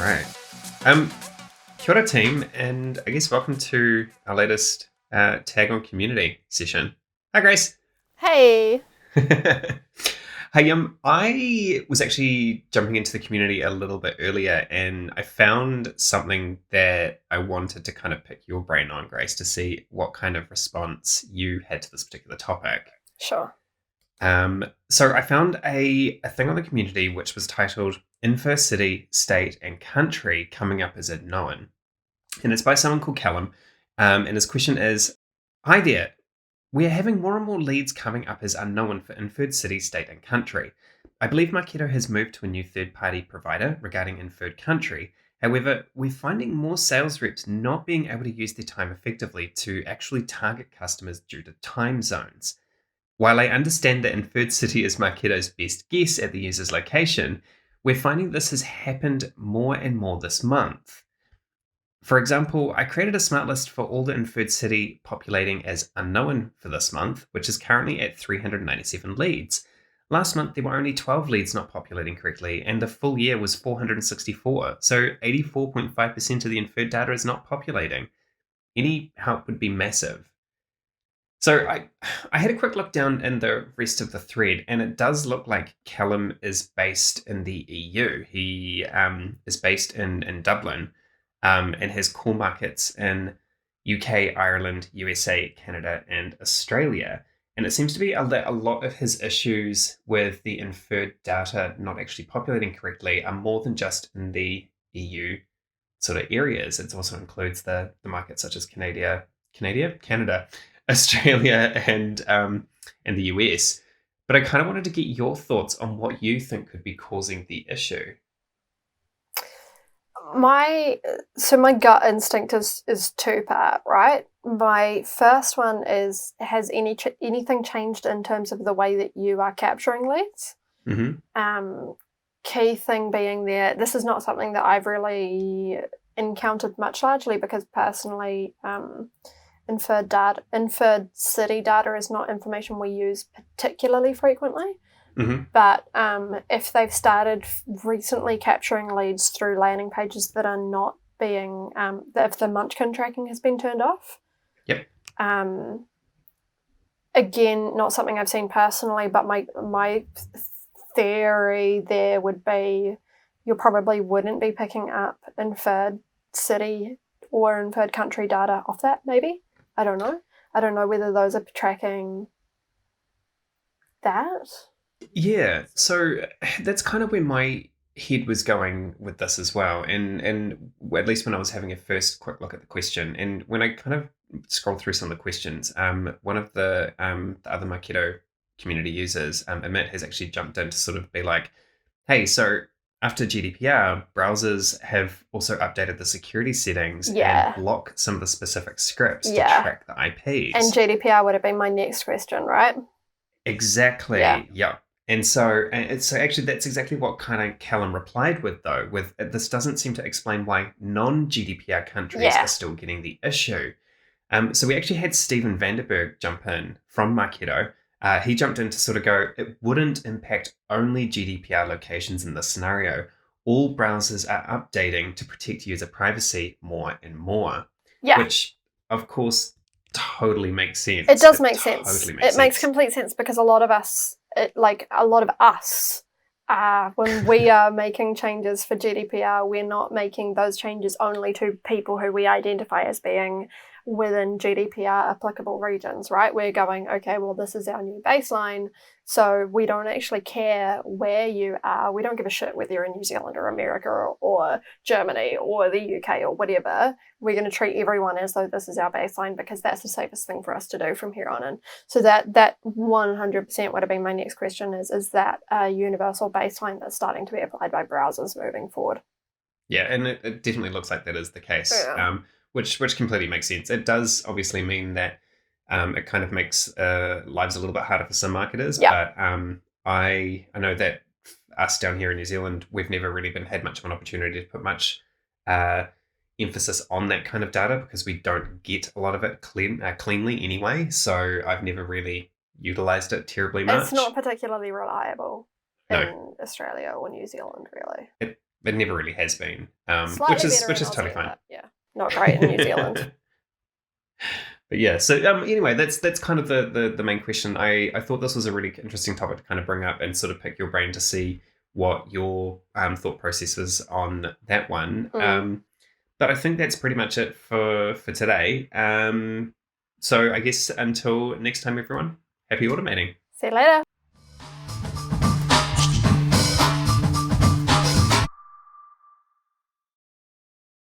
right. Kia ora team, and I guess welcome to our latest Tag on Community session. Hi, Grace. Hey. Hey, I was actually jumping into the community a little bit earlier, and I found something that I wanted to kind of pick your brain on, Grace, to see what kind of response you had to this particular topic. Sure. So I found a thing on the community which was titled Inferred City, State, and Country Coming Up as Unknown. And it's by someone called Callum. And his question is, hi there. We are having more and more leads coming up as unknown for inferred city, state, and country. I believe Marketo has moved to a new third-party provider regarding inferred country. However, we're finding more sales reps not being able to use their time effectively to actually target customers due to time zones. While I understand that inferred city is Marketo's best guess at the user's location, we're finding this has happened more and more this month. For example, I created a smart list for all the inferred city populating as unknown for this month, which is currently at 397 leads. Last month, there were only 12 leads not populating correctly, and the full year was 464, so 84.5% of the inferred data is not populating. Any help would be massive. So I had a quick look down in the rest of the thread, and it does look like Callum is based in the EU. He is based in Dublin and has core markets in UK, Ireland, USA, Canada, and Australia. And it seems to be a lot of his issues with the inferred data not actually populating correctly are more than just in the EU sort of areas. It also includes the markets such as Canada, Australia, and the US. But I kind of wanted to get your thoughts on what you think could be causing the issue. My gut instinct is two-part, right? My first one is, has anything changed in terms of the way that you are capturing leads? Mm-hmm. Key thing being there, this is not something that I've really encountered much, largely because personally, inferred city data is not information we use particularly frequently. Mm-hmm. But if they've started recently capturing leads through landing pages that are not being, if the Munchkin tracking has been turned off. Yep. Again, not something I've seen personally, but my theory there would be you probably wouldn't be picking up inferred city or inferred country data off that, maybe. I don't know. I don't know whether those are tracking that. Yeah, so that's kind of where my head was going with this as well. And at least when I was having a first quick look at the question, and when I kind of scrolled through some of the questions, one of the other Marketo community users, Amit, has actually jumped in to sort of be like, hey, so after GDPR, browsers have also updated the security settings and block some of the specific scripts to track the IPs. And GDPR would have been my next question, right? Exactly. Yeah. And so actually that's exactly what kind of Callum replied with, though, with this doesn't seem to explain why non-GDPR countries are still getting the issue. So we actually had Stephen Vanderberg jump in from Marketo. He jumped in to sort of go, it wouldn't impact only GDPR locations in this scenario. All browsers are updating to protect user privacy more and more. Yeah. Which, of course, totally makes sense. It does make sense. It makes complete sense because a lot of us, when we are making changes for GDPR, we're not making those changes only to people who we identify as being within GDPR applicable regions, right? We're going, okay, well, this is our new baseline, so we don't actually care where you are. We don't give a shit whether you're in New Zealand or America or Germany or the UK or whatever. We're going to treat everyone as though this is our baseline because that's the safest thing for us to do from here on in. So that 100% would have been my next question is that a universal baseline that's starting to be applied by browsers moving forward? Yeah, and it definitely looks like that is the case. Yeah. Which completely makes sense. It does obviously mean that it kind of makes lives a little bit harder for some marketers. But I know that us down here in New Zealand, we've never really had much of an opportunity to put much emphasis on that kind of data because we don't get a lot of it cleanly anyway. So I've never really utilized it terribly much. It's not particularly reliable in Australia or New Zealand, really. It never really has been, which Slightly is better in totally Aussie, fine. but yeah, not great in New Zealand. But yeah, so anyway, that's kind of the main question. I thought this was a really interesting topic to kind of bring up and sort of pick your brain to see what your thought process was on that one. But I think that's pretty much it for today. So I guess until next time, everyone, happy automating. See you later.